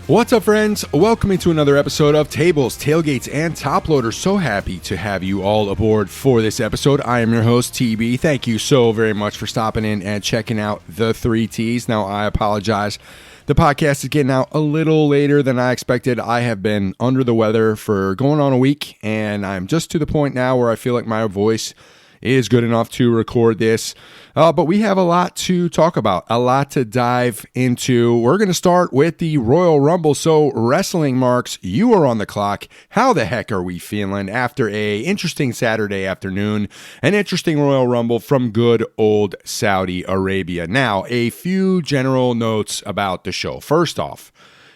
What's up, friends? Welcome to another episode of Tables, Tailgates, and Top Loaders. So happy to have you all aboard for this episode. I am your host, TB. Thank you so very much for stopping in and checking out the 3Ts. Now, I apologize. The podcast is getting out a little later than I expected. I have been under the weather for going on a week, and I'm just to the point now where I feel like my voice is good enough to record this. But we have a lot to talk about, a lot to dive into. We're going to start with the Royal Rumble. So, Wrestling Marks, you are on the clock. How the heck are we feeling after a interesting Saturday afternoon, an interesting Royal Rumble from good old Saudi Arabia? Now, a few general notes about the show. First off,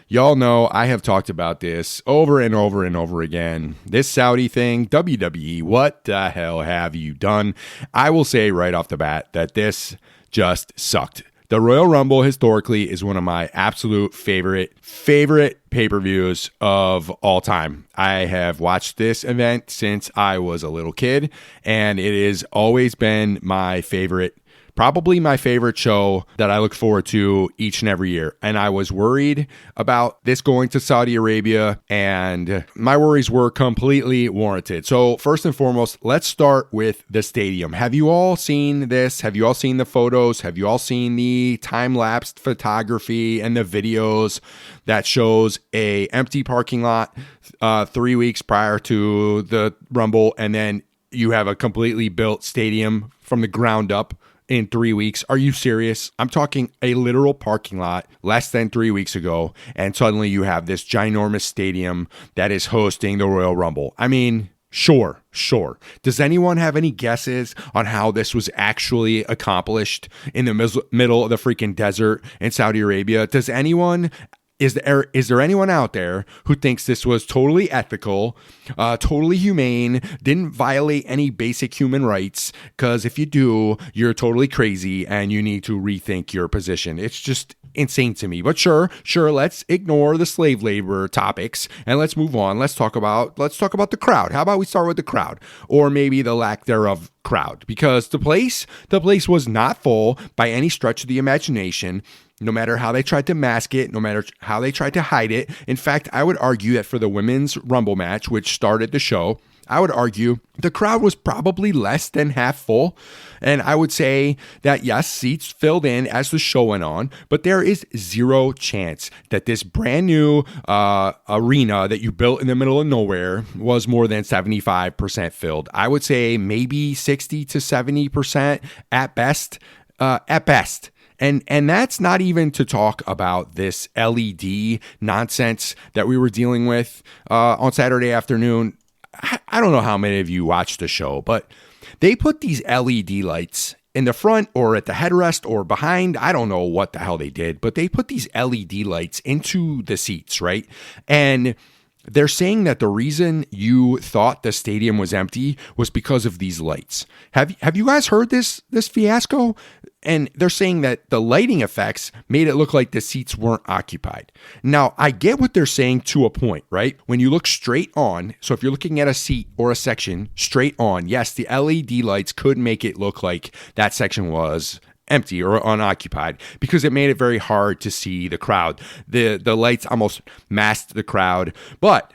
y'all know I have talked about this over and over and over again. This Saudi thing, WWE, what the hell have you done? I will say right off the bat that this just sucked. The Royal Rumble historically is one of my absolute favorite pay-per-views of all time. I have watched this event since I was a little kid, and it has always been my favorite. Probably my favorite show that I look forward to each and every year. And I was worried about this going to Saudi Arabia, and my worries were completely warranted. So first and foremost, let's start with the stadium. Have you all seen this? Have you all seen the photos? Have you all seen the time-lapsed photography and the videos that shows a empty parking lot 3 weeks prior to the Rumble, and then you have a completely built stadium from the ground up in 3 weeks? Are you serious? I'm talking a literal parking lot less than 3 weeks ago, and suddenly you have this ginormous stadium that is hosting the Royal Rumble. I mean, sure. Does anyone have any guesses on how this was actually accomplished in the middle of the freaking desert in Saudi Arabia? Is there anyone out there who thinks this was totally ethical, totally humane, didn't violate any basic human rights? Because if you do, you're totally crazy and you need to rethink your position. It's just insane to me. But sure, let's ignore the slave labor topics and let's move on. Let's talk about the crowd. How about we start with the crowd, or maybe the lack thereof crowd? Because the place was not full by any stretch of the imagination. No matter how they tried to mask it, no matter how they tried to hide it. In fact, I would argue that for the women's Rumble match, which started the show, I would argue the crowd was probably less than half full. And I would say that, yes, seats filled in as the show went on, but there is zero chance that this brand new arena that you built in the middle of nowhere was more than 75% filled. I would say maybe 60 to 70% at best. And that's not even to talk about this LED nonsense that we were dealing with on Saturday afternoon. I don't know how many of you watched the show, but they put these LED lights in the front or at the headrest or behind. I don't know what the hell they did, but they put these LED lights into the seats, right? And they're saying that the reason you thought the stadium was empty was because of these lights. Have you guys heard this fiasco? And they're saying that the lighting effects made it look like the seats weren't occupied. Now, I get what they're saying to a point, right? When you look straight on, so if you're looking at a seat or a section straight on, yes, the LED lights could make it look like that section was empty or unoccupied because it made it very hard to see the crowd. The lights almost masked the crowd, but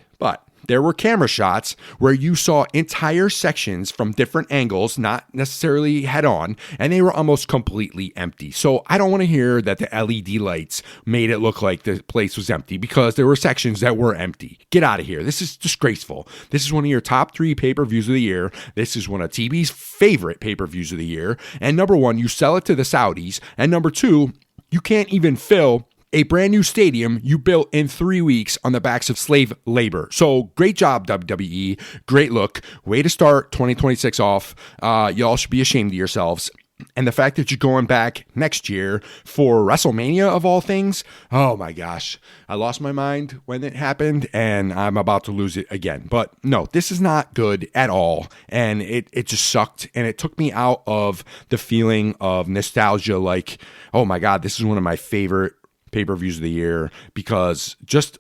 there were camera shots where you saw entire sections from different angles, not necessarily head on, and they were almost completely empty. So I don't want to hear that the LED lights made it look like the place was empty, because there were sections that were empty. Get out of here. This is disgraceful. This is one of your top 3 pay-per-views of the year. This is one of TB's favorite pay-per-views of the year. And number 1, you sell it to the Saudis. And number 2, you can't even fill a brand new stadium you built in 3 weeks on the backs of slave labor. So great job, WWE. Great look. Way to start 2026 off. Y'all should be ashamed of yourselves. And the fact that you're going back next year for WrestleMania of all things, oh my gosh. I lost my mind when it happened, and I'm about to lose it again. But no, this is not good at all. And it just sucked. And it took me out of the feeling of nostalgia, like, oh my God, this is one of my favorite pay-per-views of the year, because just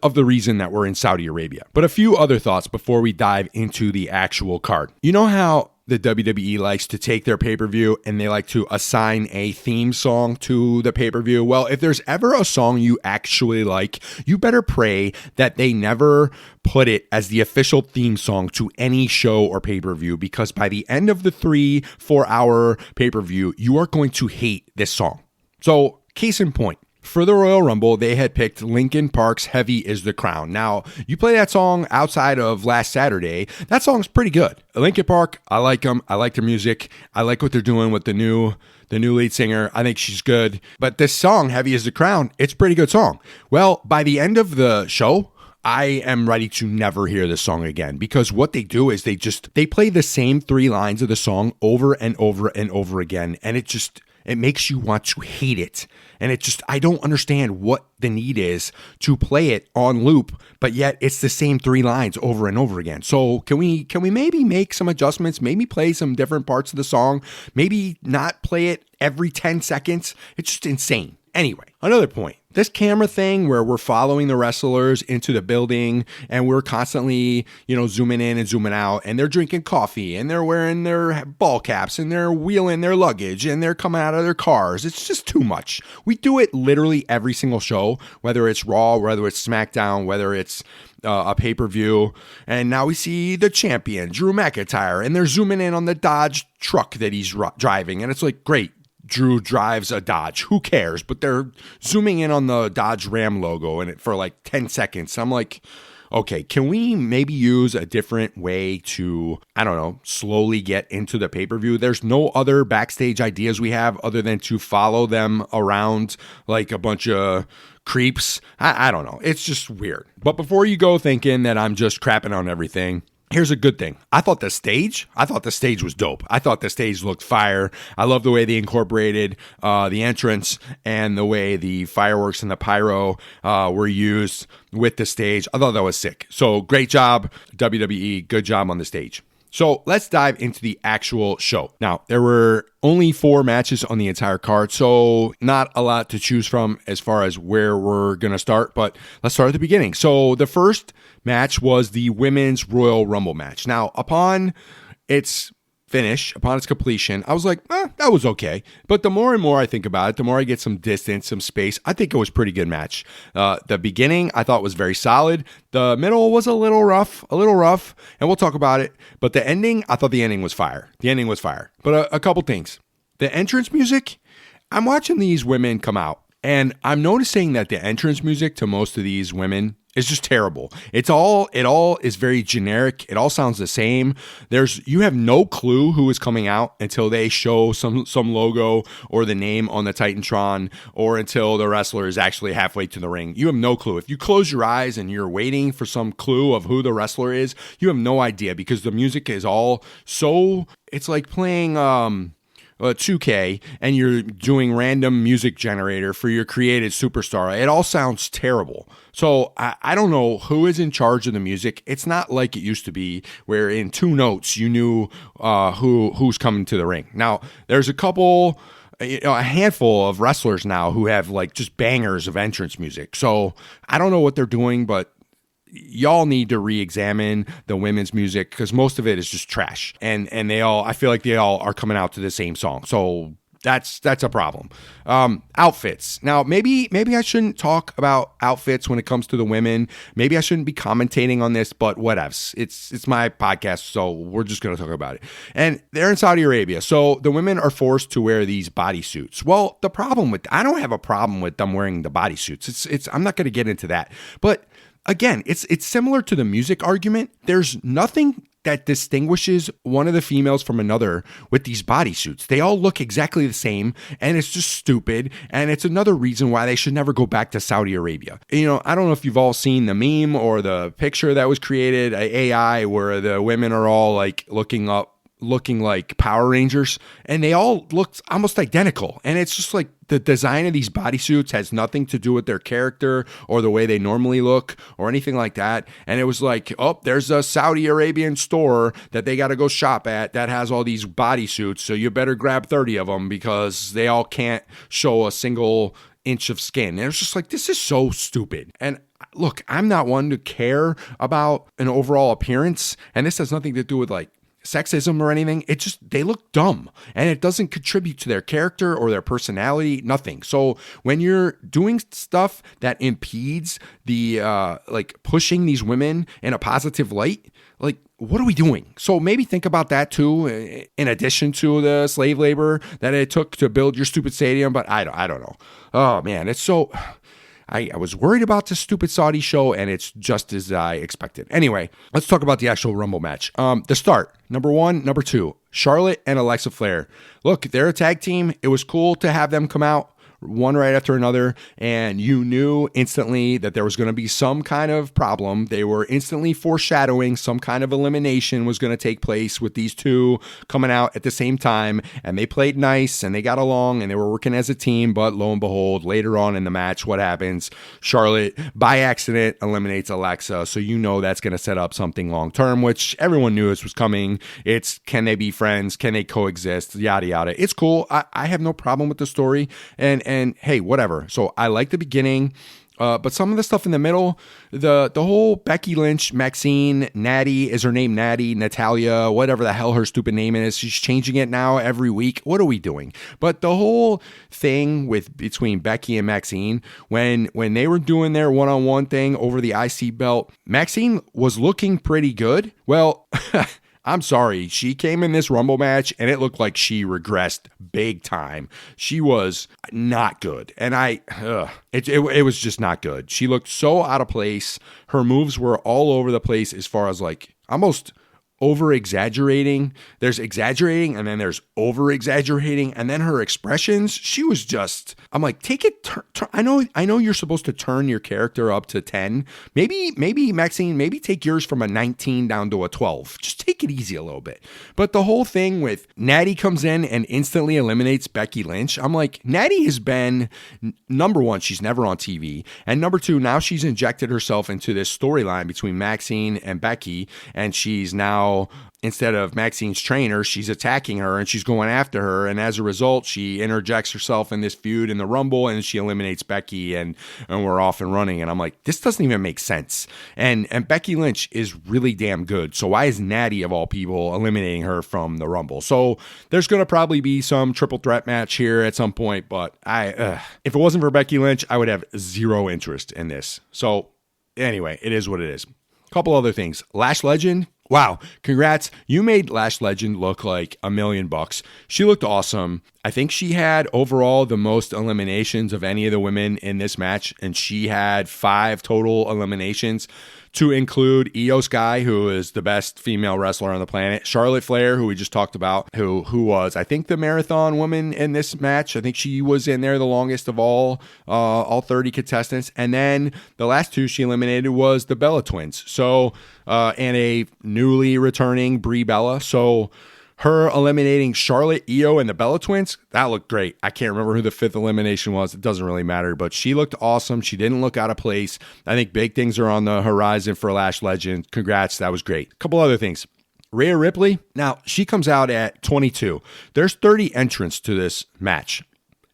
of the reason that we're in Saudi Arabia. But a few other thoughts before we dive into the actual card. You know how the WWE likes to take their pay-per-view and they like to assign a theme song to the pay-per-view. Well, if there's ever a song you actually like, you better pray that they never put it as the official theme song to any show or pay-per-view, because by the end of the 3-4 hour pay-per-view, you are going to hate this song. So, case in point, for the Royal Rumble, they had picked Linkin Park's Heavy is the Crown. Now, you play that song outside of last Saturday, that song's pretty good. Linkin Park, I like them. I like their music. I like what they're doing with the new lead singer. I think she's good. But this song, Heavy is the Crown, it's a pretty good song. Well, by the end of the show, I am ready to never hear this song again, because what they do is they play the same 3 lines of the song over and over and over again, and it makes you want to hate it. And I don't understand what the need is to play it on loop, but yet it's the same 3 lines over and over again. So can we maybe make some adjustments, maybe play some different parts of the song, maybe not play it every 10 seconds? It's just insane. Anyway, another point. This camera thing where we're following the wrestlers into the building and we're constantly, zooming in and zooming out, and they're drinking coffee and they're wearing their ball caps and they're wheeling their luggage and they're coming out of their cars. It's just too much. We do it literally every single show, whether it's Raw, whether it's SmackDown, whether it's a pay-per-view. And now we see the champion, Drew McIntyre, and they're zooming in on the Dodge truck that he's driving. And it's like, great. Drew drives a Dodge. Who cares? But they're zooming in on the Dodge Ram logo and for like 10 seconds. I'm like, okay, can we maybe use a different way to, slowly get into the pay-per-view? There's no other backstage ideas we have other than to follow them around like a bunch of creeps. I don't know. It's just weird. But before you go thinking that I'm just crapping on everything, here's a good thing. I thought the stage was dope. I thought the stage looked fire. I love the way they incorporated the entrance and the way the fireworks and the pyro were used with the stage. I thought that was sick. So great job, WWE. Good job on the stage. So let's dive into the actual show. Now, there were only 4 matches on the entire card, so not a lot to choose from as far as where we're going to start, but let's start at the beginning. So the first match was the Women's Royal Rumble match. Now, upon its completion, I was like, that was okay. But the more and more I think about it, the more I get some distance, some space, I think it was a pretty good match. The beginning, I thought was very solid. The middle was a little rough, and we'll talk about it. But the ending, I thought the ending was fire. But a couple things. The entrance music, I'm watching these women come out, and I'm noticing that the entrance music to most of these women is just terrible. It all is very generic. It all sounds the same. You have no clue who is coming out until they show some logo or the name on the Titantron, or until the wrestler is actually halfway to the ring. You have no clue. If you close your eyes and you're waiting for some clue of who the wrestler is, you have no idea, because the music is all so, it's like playing 2K and you're doing random music generator for your created superstar. It all sounds terrible. So I don't know who is in charge of the music. It's not like it used to be where in 2 notes you knew who's coming to the ring. Now, there's a handful of wrestlers now who have like just bangers of entrance music. So I don't know what they're doing, but y'all need to re-examine the women's music, because most of it is just trash. And I feel like they all are coming out to the same song. So that's a problem. Outfits. Now, maybe I shouldn't talk about outfits when it comes to the women. Maybe I shouldn't be commentating on this, but whatevs. It's my podcast, so we're just going to talk about it. And they're in Saudi Arabia, so the women are forced to wear these bodysuits. Well, I don't have a problem with them wearing the bodysuits. I'm not going to get into that. But again, it's similar to the music argument. There's nothing that distinguishes one of the females from another with these bodysuits. They all look exactly the same, and it's just stupid, and it's another reason why they should never go back to Saudi Arabia. I don't know if you've all seen the meme or the picture that was created, AI, where the women are all like looking like Power Rangers, and they all looked almost identical. And it's just like the design of these bodysuits has nothing to do with their character or the way they normally look or anything like that. And it was like, oh, there's a Saudi Arabian store that they got to go shop at that has all these bodysuits, so you better grab 30 of them because they all can't show a single inch of skin. And it was just like, this is so stupid. And look, I'm not one to care about an overall appearance, and this has nothing to do with like sexism or anything. It just, they look dumb and it doesn't contribute to their character or their personality, nothing. So when you're doing stuff that impedes the like pushing these women in a positive light, like, what are we doing? So maybe think about that too, in addition to the slave labor that it took to build your stupid stadium. But I don't know. Oh man, it's so, I was worried about this stupid Saudi show, and it's just as I expected. Anyway, let's talk about the actual Rumble match. The start, number 1, number 2, Charlotte and Alexa Flair. Look, they're a tag team. It was cool to have them come out one right after another, and you knew instantly that there was going to be some kind of problem. They were instantly foreshadowing some kind of elimination was going to take place with these two coming out at the same time, and they played nice and they got along and they were working as a team. But lo and behold, later on in the match, what happens? Charlotte by accident eliminates Alexa, so you know that's going to set up something long term, which everyone knew this was coming. It's, can they be friends? Can they coexist? Yada yada. It's cool. I have no problem with the story, and hey, whatever. So I like the beginning, but some of the stuff in the middle, the whole Becky Lynch, Maxine, Natty, is her name Natty, Natalia, whatever the hell her stupid name is. She's changing it now every week. What are we doing? But the whole thing between Becky and Maxine, when they were doing their one-on-one thing over the IC belt, Maxine was looking pretty good. Well, I'm sorry, she came in this Rumble match and it looked like she regressed big time. She was not good, and it was just not good. She looked so out of place. Her moves were all over the place as far as like almost over-exaggerating. There's exaggerating and then there's over-exaggerating, and then her expressions, she was just, I'm like, take it, I know you're supposed to turn your character up to 10. Maybe Maxine, maybe take yours from a 19 down to a 12. Just take it easy a little bit. But the whole thing with Natty comes in and instantly eliminates Becky Lynch, I'm like, Natty has been, number 1, she's never on TV, and number 2, now she's injected herself into this storyline between Maxine and Becky, and she's now, instead of Maxine's trainer, she's attacking her and she's going after her. And as a result, she interjects herself in this feud in the Rumble and she eliminates Becky, and we're off and running. And I'm like, this doesn't even make sense. And Becky Lynch is really damn good. So why is Natty, of all people, eliminating her from the Rumble? So there's going to probably be some triple threat match here at some point. But if it wasn't for Becky Lynch, I would have zero interest in this. So anyway, it is what it is. A couple other things. Lash Legend. Wow, congrats. You made Lash Legend look like $1 million. She looked awesome. I think she had overall the most eliminations of any of the women in this match, and she had 5 total eliminations, to include Io Sky, who is the best female wrestler on the planet, Charlotte Flair, who we just talked about, who was, I think, the marathon woman in this match. I think she was in there the longest of all 30 contestants. And then the last 2 she eliminated was the Bella Twins. So, and a newly returning Brie Bella. So her eliminating Charlotte, Io, and the Bella Twins, that looked great. I can't remember who the 5th elimination was. It doesn't really matter, but she looked awesome. She didn't look out of place. I think big things are on the horizon for Lash Legend. Congrats. That was great. A couple other things. Rhea Ripley, now she comes out at 22. There's 30 entrants to this match.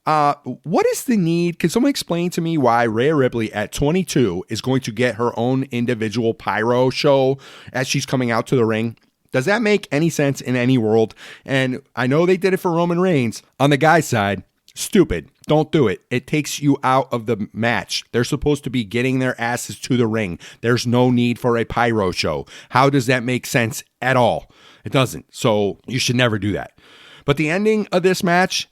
What is the need? Can someone explain to me why Rhea Ripley at 22 is going to get her own individual pyro show as she's coming out to the ring? Does that make any sense in any world? And I know they did it for Roman Reigns. On the guy's side, stupid. Don't do it. It takes you out of the match. They're supposed to be getting their asses to the ring. There's no need for a pyro show. How does that make sense at all? It doesn't. So you should never do that. But the ending of this match,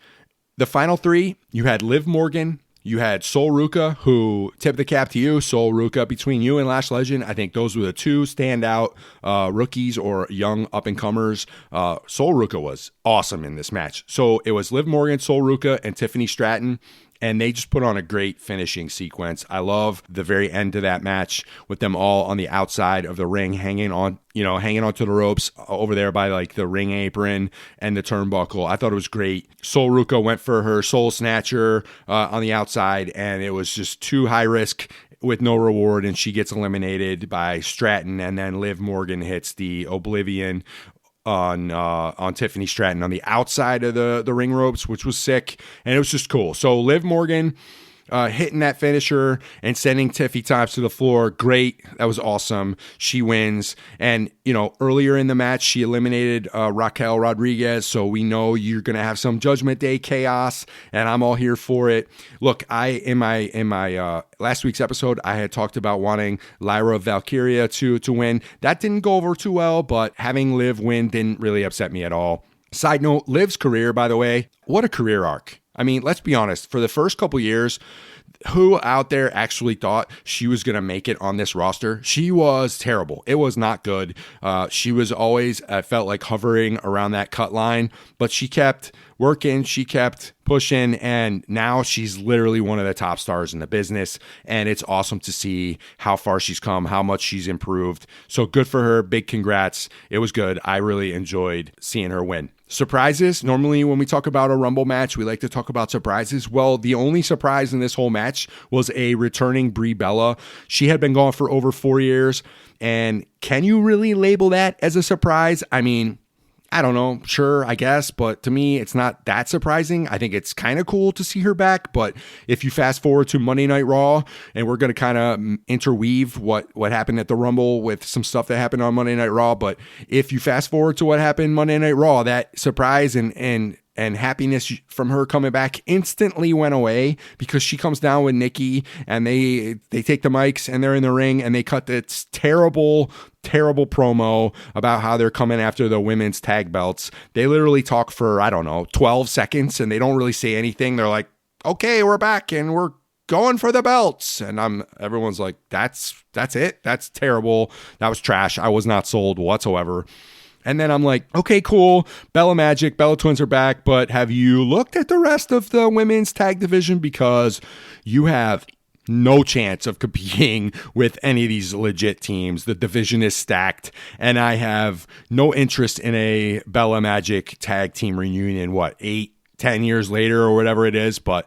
the final 3, you had Liv Morgan, you had Sol Ruka, who, tip the cap to you, Sol Ruka, between you and Lash Legend, I think those were the 2 standout rookies or young up-and-comers. Sol Ruka was awesome in this match. So it was Liv Morgan, Sol Ruka, and Tiffany Stratton, and they just put on a great finishing sequence. I love the very end of that match with them all on the outside of the ring, hanging onto the ropes over there by like the ring apron and the turnbuckle. I thought it was great. Sol Ruka went for her soul snatcher on the outside, and it was just too high risk with no reward, and she gets eliminated by Stratton, and then Liv Morgan hits the Oblivion on Tiffany Stratton on the outside of the ring ropes, which was sick, and it was just cool. So Liv Morgan hitting that finisher and sending Tiffy Times to the floor. Great. That was awesome. She wins. And, earlier in the match, she eliminated Raquel Rodriguez. So we know you're going to have some Judgment Day chaos, and I'm all here for it. Look, in my last week's episode, I had talked about wanting Lyra Valkyria to win. That didn't go over too well, but having Liv win didn't really upset me at all. Side note, Liv's career, by the way, what a career arc. I mean, let's be honest. For the first couple years, who out there actually thought she was going to make it on this roster? She was terrible. It was not good. She was always, I felt like, hovering around that cut line, but she kept working, she kept pushing, and now she's literally one of the top stars in the business, and it's awesome to see how far she's come, how much she's improved. So good for her. Big congrats. It was good. I really enjoyed seeing her win. Surprises. Normally when we talk about a Rumble match, we like to talk about surprises. Well, the only surprise in this whole match was a returning Brie Bella. She had been gone for over 4 years, and can you really label that as a surprise? I mean, I don't know. Sure, I guess. But to me, it's not that surprising. I think it's kind of cool to see her back. But if you fast forward to Monday Night Raw, and we're going to kind of interweave what happened at the Rumble with some stuff that happened on Monday Night Raw. But if you fast forward to what happened Monday Night Raw, that surprise and happiness from her coming back instantly went away, because she comes down with Nikki, and they take the mics and they're in the ring, and they cut this terrible promo about how they're coming after the women's tag belts. They literally talk for, 12 seconds, and they don't really say anything. They're like, okay, we're back and we're going for the belts. And everyone's like, that's it. That's terrible. That was trash. I was not sold whatsoever. And then I'm like, okay, cool. Bella Magic, Bella Twins are back, but have you looked at the rest of the women's tag division? Because you have no chance of competing with any of these legit teams. The division is stacked, and I have no interest in a Bella Magic tag team reunion, 8-10 years later or whatever it is. But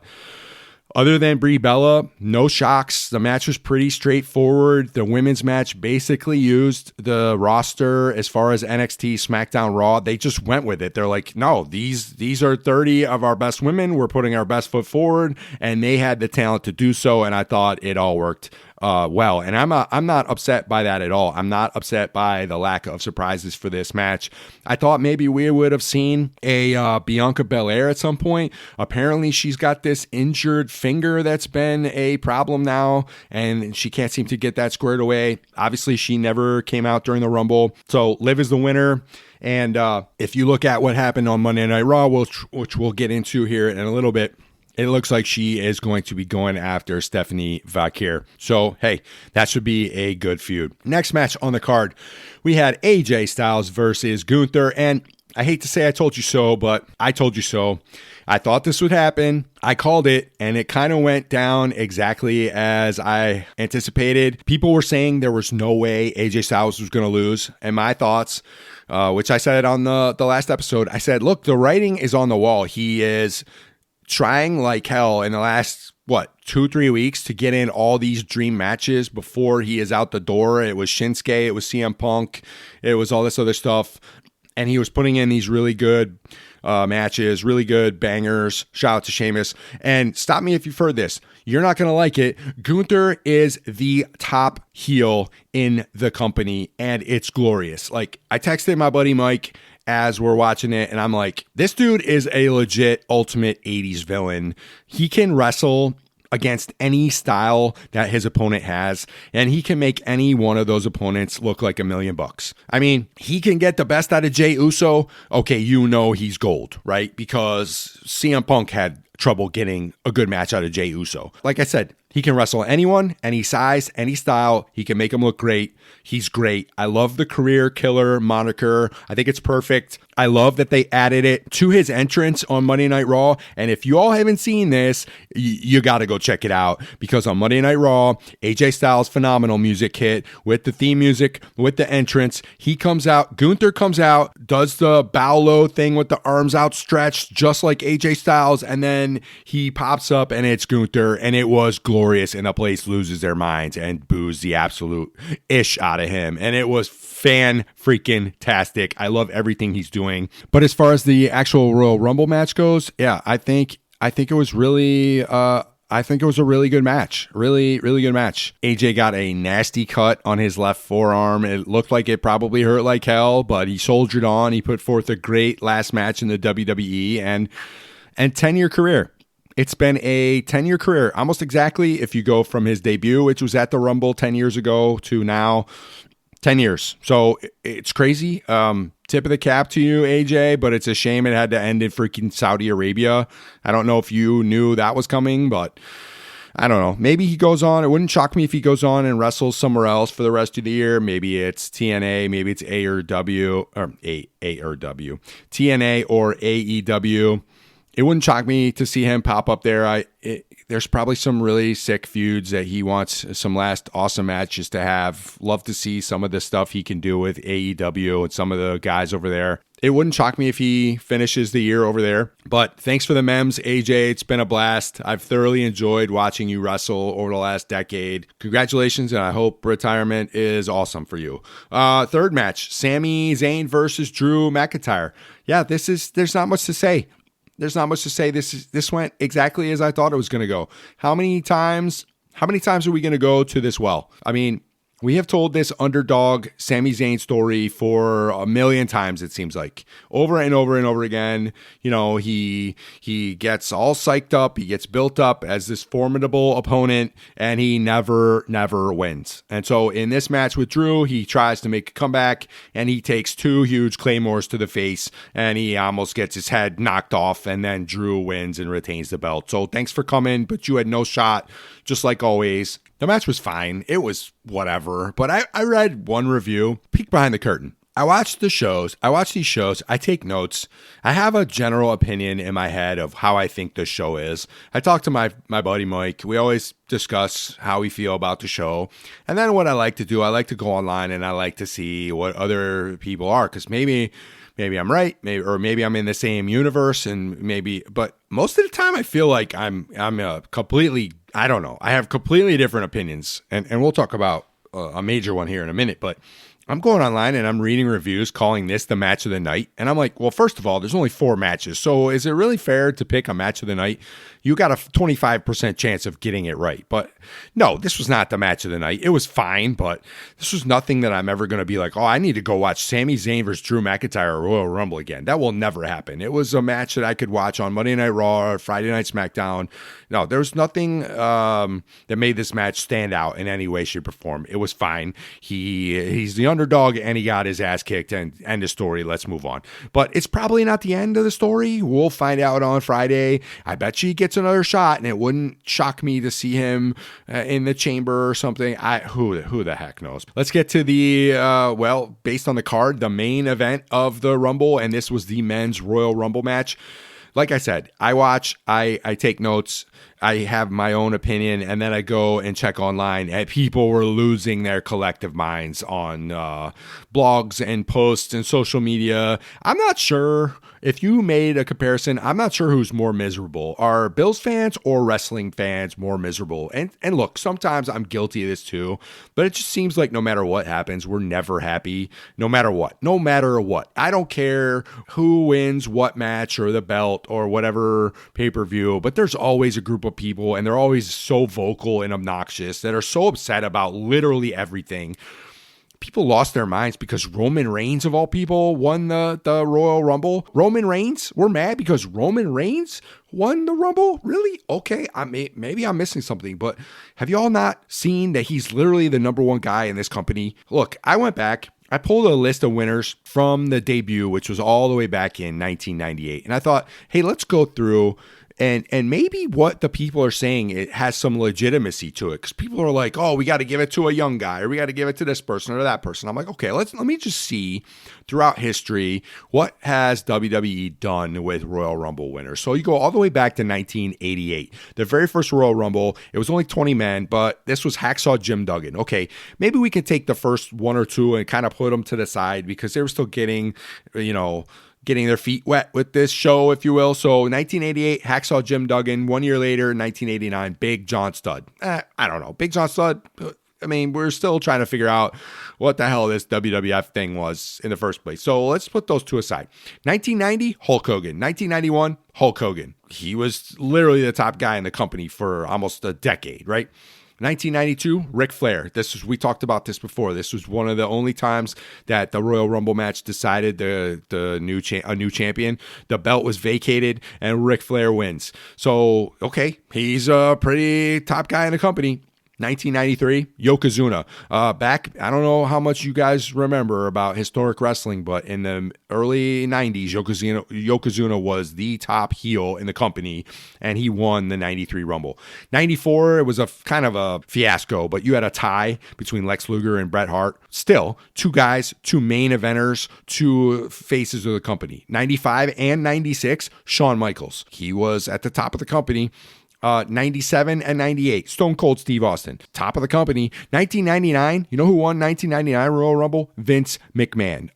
other than Brie Bella, no shocks. The match was pretty straightforward. The women's match basically used the roster as far as NXT, SmackDown, Raw. They just went with it. They're like, no, these are 30 of our best women. We're putting our best foot forward, and they had the talent to do so, and I thought it all worked well. And I'm not upset by that at all. I'm not upset by the lack of surprises for this match. I thought maybe we would have seen a Bianca Belair at some point. Apparently she's got this injured finger that's been a problem now, and she can't seem to get that squared away. Obviously she never came out during the Rumble. So Liv is the winner. And if you look at what happened on Monday Night Raw, which we'll get into here in a little bit, it looks like she is going to be going after Stephanie Valkyr. So, hey, that should be a good feud. Next match on the card, we had AJ Styles versus Gunther. And I hate to say I told you so, but I told you so. I thought this would happen. I called it, and it kind of went down exactly as I anticipated. People were saying there was no way AJ Styles was going to lose. And my thoughts, which I said on the last episode, I said, look, the writing is on the wall. He is trying like hell in the last 2-3 weeks to get in all these dream matches before he is out the door. It was Shinsuke, it was CM Punk, it was all this other stuff, and he was putting in these really good matches, really good bangers. Shout out to Sheamus. And stop me if you've heard this, you're not going to like it. Gunther is the top heel in the company, and it's glorious. Like, I texted my buddy Mike as we're watching it, and I'm like, this dude is a legit ultimate 80s villain. He can wrestle against any style that his opponent has, and he can make any one of those opponents look like $1 million. I mean, he can get the best out of Jey Uso. Okay, he's gold, right? Because CM Punk had trouble getting a good match out of Jey Uso. Like I said, he can wrestle anyone, any size, any style. He can make him look great. He's great. I love the career killer moniker. I think it's perfect. I love that they added it to his entrance on Monday Night Raw. And if you all haven't seen this, you got to go check it out, because on Monday Night Raw, AJ Styles' phenomenal music hit with the theme music, with the entrance. He comes out, Gunther comes out, does the bow low thing with the arms outstretched, just like AJ Styles. And then he pops up, and it's Gunther, and it was glorious. And the place loses their minds and boos the absolute ish out of him. And it was fan-freaking-tastic. I love everything he's doing. But as far as the actual Royal Rumble match goes, yeah, I think it was really a I think it was a really good match. Really, really good match. AJ got a nasty cut on his left forearm. It looked like it probably hurt like hell, but he soldiered on. He put forth a great last match in the WWE and 10-year career. It's been a 10-year career, almost exactly if you go from his debut, which was at the Rumble 10 years ago, to now, 10 years. So it's crazy. Tip of the cap to you, AJ, but it's a shame it had to end in freaking Saudi Arabia. I don't know if you knew that was coming, but I don't know. Maybe he goes on. It wouldn't shock me if he goes on and wrestles somewhere else for the rest of the year. Maybe it's TNA, maybe it's A or W, or A or W, TNA or AEW. It wouldn't shock me to see him pop up there. There's probably some really sick feuds that he wants some last awesome matches to have. Love to see some of the stuff he can do with AEW and some of the guys over there. It wouldn't shock me if he finishes the year over there. But thanks for the memes, AJ. It's been a blast. I've thoroughly enjoyed watching you wrestle over the last decade. Congratulations, and I hope retirement is awesome for you. Third match, Sami Zayn versus Drew McIntyre. Yeah, there's not much to say. There's not much to say. This went exactly as I thought it was going to go. How many times are we going to go to this well? I mean, we have told this underdog Sami Zayn story for a million times, it seems like. Over and over and over again. You know, he gets all psyched up. He gets built up as this formidable opponent, and he never wins. And so in this match with Drew, he tries to make a comeback, and he takes two huge claymores to the face, and he almost gets his head knocked off, and then Drew wins and retains the belt. So thanks for coming, but you had no shot, just like always. The match was fine. It was whatever. But I read one review, peek behind the curtain. I watch these shows. I take notes. I have a general opinion in my head of how I think the show is. I talk to my buddy Mike. We always discuss how we feel about the show. And then what I like to do, I like to go online and I like to see what other people are. Because maybe I'm right, maybe I'm in the same universe, but most of the time I feel like I'm completely, I don't know. I have completely different opinions, and we'll talk about a major one here in a minute, but I'm going online and I'm reading reviews calling this the match of the night. And I'm like, well, first of all, there's only 4 matches. So is it really fair to pick a match of the night? You got a 25% chance of getting it right. But no, this was not the match of the night. It was fine, but this was nothing that I'm ever going to be like, oh, I need to go watch Sami Zayn versus Drew McIntyre or Royal Rumble again. That will never happen. It was a match that I could watch on Monday Night Raw or Friday Night SmackDown. No, there was nothing that made this match stand out in any way, shape, or form. It was fine. He's the underdog and he got his ass kicked, and end of story. Let's move on. But it's probably not the end of the story. We'll find out on Friday. I bet you he gets another shot, and it wouldn't shock me to see him in the chamber or something. Who the heck knows? Let's get to the based on the card, the main event of the Rumble, and this was the men's Royal Rumble match. Like I said, I watch, I take notes, I have my own opinion, and then I go and check online, and people were losing their collective minds on blogs and posts and social media. I'm not sure. If you made a comparison, I'm not sure who's more miserable. Are Bills fans or wrestling fans more miserable? And look, sometimes I'm guilty of this too, but it just seems like no matter what happens, we're never happy. No matter what. I don't care who wins what match or the belt or whatever pay-per-view, but there's always a group of people, and they're always so vocal and obnoxious, that are so upset about literally everything. People lost their minds because Roman Reigns, of all people, won the Royal Rumble. Roman Reigns? We're mad because Roman Reigns won the Rumble? Really? Okay, maybe I'm missing something, but have you all not seen that he's literally the number one guy in this company? Look, I went back. I pulled a list of winners from the debut, which was all the way back in 1998. And I thought, hey, let's go through and maybe what the people are saying, it has some legitimacy to it. Because people are like, oh, we got to give it to a young guy, or we got to give it to this person or that person. I'm like, okay, let me just see throughout history, what has WWE done with Royal Rumble winners? So you go all the way back to 1988. The very first Royal Rumble, it was only 20 men, but this was Hacksaw Jim Duggan. Okay, maybe we can take the first one or two and kind of put them to the side because they were still getting their feet wet with this show, if you will. So 1988, Hacksaw Jim Duggan. 1 year later, 1989, Big John Studd. I don't know. Big John Studd, I mean, we're still trying to figure out what the hell this WWF thing was in the first place. So let's put those two aside. 1990, Hulk Hogan. 1991, Hulk Hogan. He was literally the top guy in the company for almost a decade, right? 1992, Ric Flair. We talked about this before. This was one of the only times that the Royal Rumble match decided a new champion. The belt was vacated and Ric Flair wins. So, okay, he's a pretty top guy in the company. 1993, Yokozuna. I don't know how much you guys remember about historic wrestling, but in the early 90s, Yokozuna was the top heel in the company, and he won the 93 Rumble. 94, it was a kind of a fiasco, but you had a tie between Lex Luger and Bret Hart. Still, two guys, two main eventers, two faces of the company. 95 and 96, Shawn Michaels. He was at the top of the company. 97 and 98, Stone Cold Steve Austin, top of the company. 1999, you know who won 1999 Royal Rumble? Vince McMahon.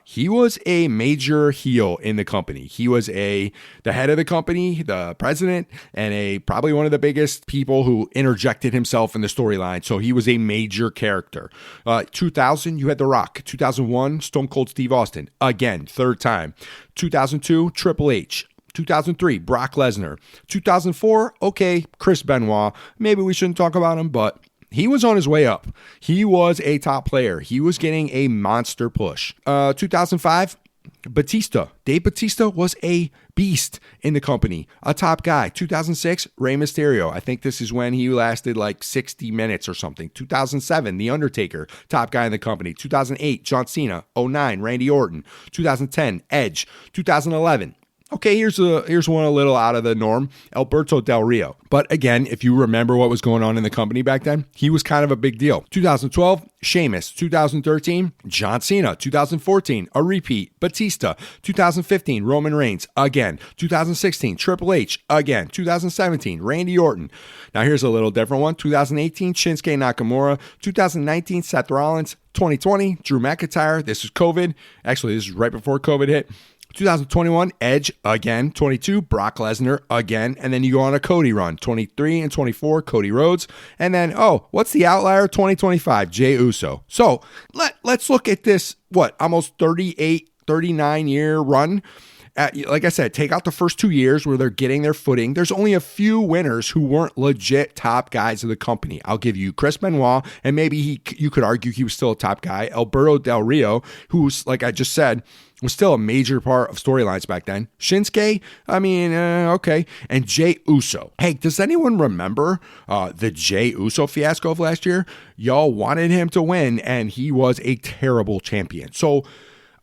He was a major heel in the company. He was the head of the company, the president, and probably one of the biggest people who interjected himself in the storyline. So he was a major character. 2000, you had The Rock. 2001, Stone Cold Steve Austin. Again, third time. 2002, Triple H. 2003, Brock Lesnar. 2004, okay, Chris Benoit. Maybe we shouldn't talk about him, but he was on his way up. He was a top player. He was getting a monster push. 2005, Batista. Dave Batista was a beast in the company, a top guy. 2006, Rey Mysterio. I think this is when he lasted like 60 minutes or something. 2007, The Undertaker, top guy in the company. 2008, John Cena. 2009, Randy Orton. 2010, Edge. 2011, okay, here's one a little out of the norm, Alberto Del Rio. But again, if you remember what was going on in the company back then, he was kind of a big deal. 2012, Sheamus. 2013, John Cena. 2014, a repeat, Batista. 2015, Roman Reigns. Again. 2016, Triple H. Again. 2017, Randy Orton. Now here's a little different one. 2018, Shinsuke Nakamura. 2019, Seth Rollins. 2020, Drew McIntyre. This is COVID. Actually, this is right before COVID hit. 2021, Edge again. 22, Brock Lesnar again. And then you go on a Cody run. 23 and 24, Cody Rhodes. And then, what's the outlier? 2025, Jey Uso. So let's look at this, almost 38, 39-year run. Like I said, take out the first 2 years where they're getting their footing. There's only a few winners who weren't legit top guys of the company. I'll give you Chris Benoit, and maybe you could argue he was still a top guy. Alberto Del Rio, who's, like I just said, was still a major part of storylines back then. Shinsuke, okay. And Jey Uso. Hey, does anyone remember the Jey Uso fiasco of last year? Y'all wanted him to win, and he was a terrible champion. So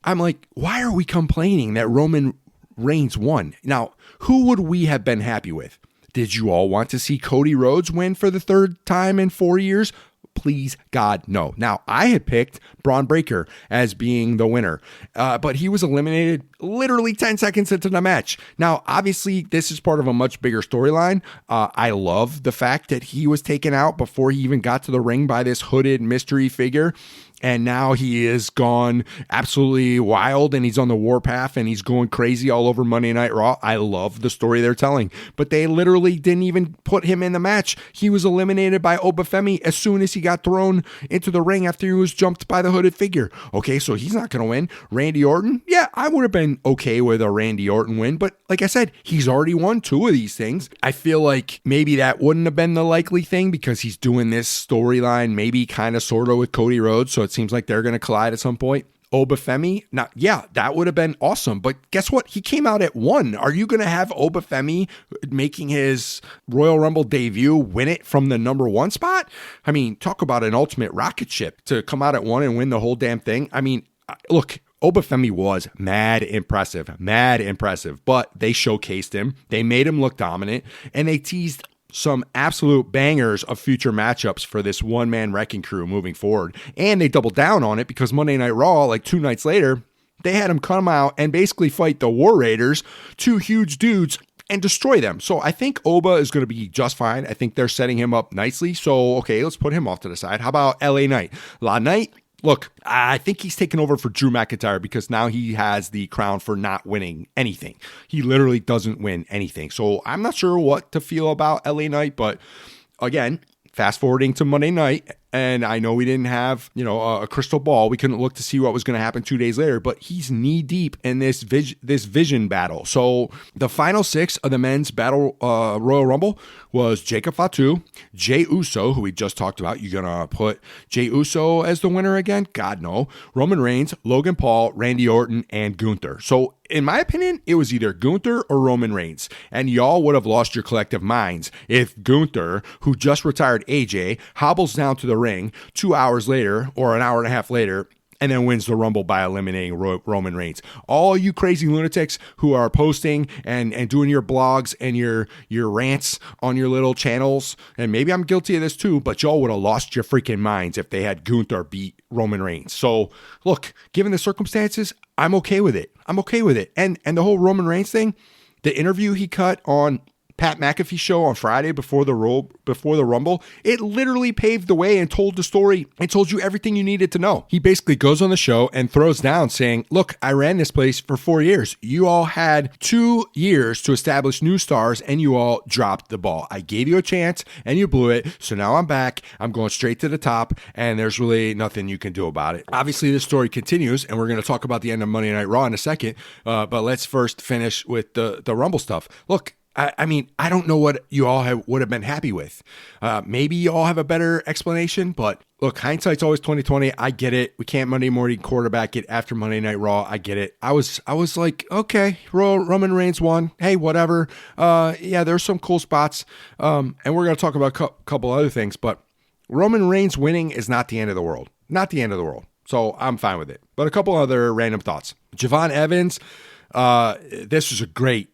I'm like, why are we complaining that Roman Reigns won? Now, who would we have been happy with? Did you all want to see Cody Rhodes win for the third time in 4 years? Please, God, no. Now, I had picked Braun Breaker as being the winner, but he was eliminated literally 10 seconds into the match. Now, obviously, this is part of a much bigger storyline. I love the fact that he was taken out before he even got to the ring by this hooded mystery figure. And now he is gone absolutely wild, and he's on the warpath, and he's going crazy all over Monday Night Raw. I love the story they're telling, but they literally didn't even put him in the match. He was eliminated by Obafemi as soon as he got thrown into the ring after he was jumped by the hooded figure. Okay, so he's not going to win. Randy Orton? Yeah, I would have been okay with a Randy Orton win, but like I said, he's already won 2 of these things. I feel like maybe that wouldn't have been the likely thing because he's doing this storyline maybe kind of sort of with Cody Rhodes, so it seems like they're going to collide at some point. Obafemi, now, yeah, that would have been awesome. But guess what? He came out at 1. Are you going to have Obafemi making his Royal Rumble debut win it from the number 1 spot? I mean, talk about an ultimate rocket ship to come out at 1 and win the whole damn thing. I mean, look, Obafemi was mad impressive, but they showcased him. They made him look dominant, and they teased some absolute bangers of future matchups for this one-man wrecking crew moving forward. And they doubled down on it because Monday Night Raw, like 2 nights later, they had him come out and basically fight the War Raiders, 2 huge dudes, and destroy them. So I think Oba is going to be just fine. I think they're setting him up nicely. So, okay, let's put him off to the side. How about LA Knight? La Knight? Look, I think he's taken over for Drew McIntyre because now he has the crown for not winning anything. He literally doesn't win anything. So I'm not sure what to feel about LA Knight, but again, fast forwarding to Monday night, And I know we didn't have, a crystal ball. We couldn't look to see what was going to happen 2 days later, but he's knee deep in this vision battle. So the final 6 of the men's battle Royal Rumble was Jacob Fatu, Jey Uso, who we just talked about. You're going to put Jey Uso as the winner again? God, no. Roman Reigns, Logan Paul, Randy Orton, and Gunther. So in my opinion, it was either Gunther or Roman Reigns. And y'all would have lost your collective minds if Gunther, who just retired AJ, hobbles down to the ring 2 hours later or an hour and a half later and then wins the Rumble by eliminating Roman Reigns. All you crazy lunatics who are posting and doing your blogs and your rants on your little channels, and maybe I'm guilty of this too, but y'all would have lost your freaking minds if they had Gunther beat Roman Reigns. So look, given the circumstances, I'm okay with it. And the whole Roman Reigns thing, the interview he cut on Pat McAfee's show on Friday before the Rumble, it literally paved the way and told the story and told you everything you needed to know. He basically goes on the show and throws down saying, look, I ran this place for 4 years. You all had 2 years to establish new stars and you all dropped the ball. I gave you a chance and you blew it. So now I'm back. I'm going straight to the top and there's really nothing you can do about it. Obviously, this story continues and we're going to talk about the end of Monday Night Raw in a second. But let's first finish with the Rumble stuff. Look, I mean, I don't know what you all would have been happy with. Maybe you all have a better explanation, but look, hindsight's always 2020. I get it. We can't Monday morning quarterback it after Monday Night Raw. I get it. I was like, okay, Roman Reigns won. Hey, whatever. Yeah, there's some cool spots. And we're going to talk about a couple other things, but Roman Reigns winning is not the end of the world. Not the end of the world. So I'm fine with it. But a couple other random thoughts. Javon Evans, this was a great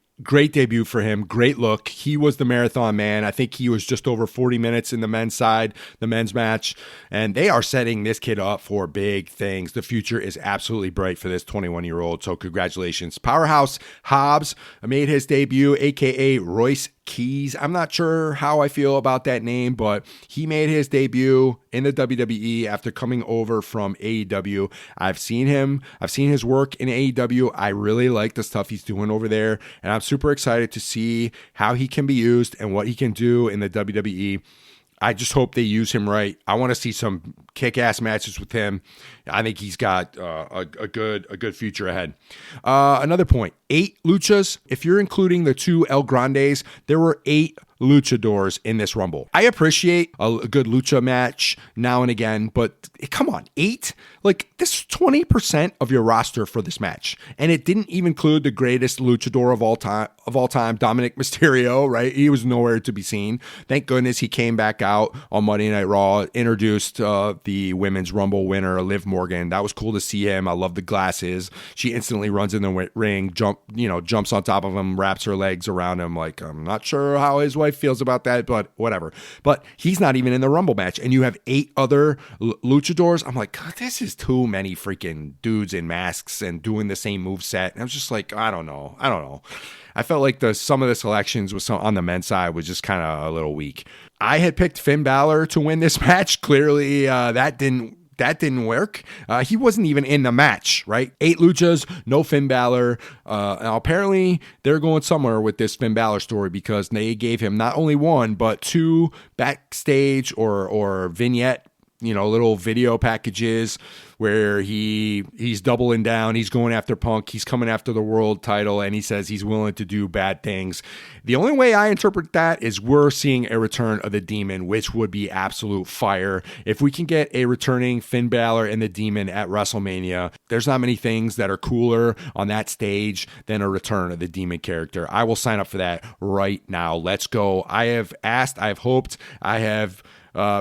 debut for him. Great look. He was the marathon man. I think he was just over 40 minutes in the men's side, the men's match. And they are setting this kid up for big things. The future is absolutely bright for this 21-year-old. So congratulations. Powerhouse Hobbs made his debut, a.k.a. Royce Keys. I'm not sure how I feel about that name, but he made his debut in the WWE after coming over from AEW. I've seen his work in AEW. I really like the stuff he's doing over there, and I'm super excited to see how he can be used and what he can do in the WWE. I just hope they use him right. I want to see some kick-ass matches with him. I think he's got a good future ahead. Another point, 8 luchas. If you're including the 2 El Grandes, there were 8 luchadors in this Rumble. I appreciate a good lucha match now and again, but come on, 8? Like, this is 20% of your roster for this match. And it didn't even include the greatest luchador of all time, Dominic Mysterio, right? He was nowhere to be seen. Thank goodness he came back out on Monday Night Raw, introduced the Women's Rumble winner, Liv Morgan. That was cool to see him. I love the glasses. She instantly runs in the ring, jumps on top of him, wraps her legs around him. Like, I'm not sure how his wife feels about that, but whatever. But he's not even in the Rumble match, and you have 8 other luchadors. I'm like, God, this is too many freaking dudes in masks and doing the same moveset. And I was just like, I don't know. I felt like some of the selections on the men's side was just kind of a little weak. I had picked Finn Balor to win this match. Clearly, that didn't work. He wasn't even in the match, right? 8 luchas, no Finn Balor. Now apparently, they're going somewhere with this Finn Balor story because they gave him not only 1, but 2 backstage or vignette, little video packages where he's doubling down. He's going after Punk. He's coming after the world title, and he says he's willing to do bad things. The only way I interpret that is we're seeing a return of the Demon, which would be absolute fire. If we can get a returning Finn Balor and the Demon at WrestleMania, there's not many things that are cooler on that stage than a return of the Demon character. I will sign up for that right now. Let's go. I have asked, I have hoped, I have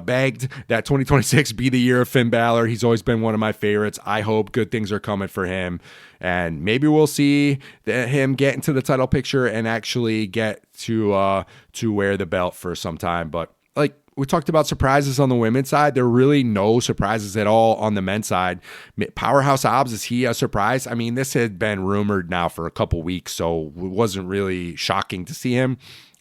begged that 2026 be the year of Finn Balor. He's always been one of my favorites. I hope good things are coming for him, and maybe we'll see him get into the title picture and actually get to wear the belt for some time. But like we talked about surprises on the women's side, there are really no surprises at all on the men's side. Powerhouse Hobbs, is he a surprise? I mean, this had been rumored now for a couple weeks, so it wasn't really shocking to see him.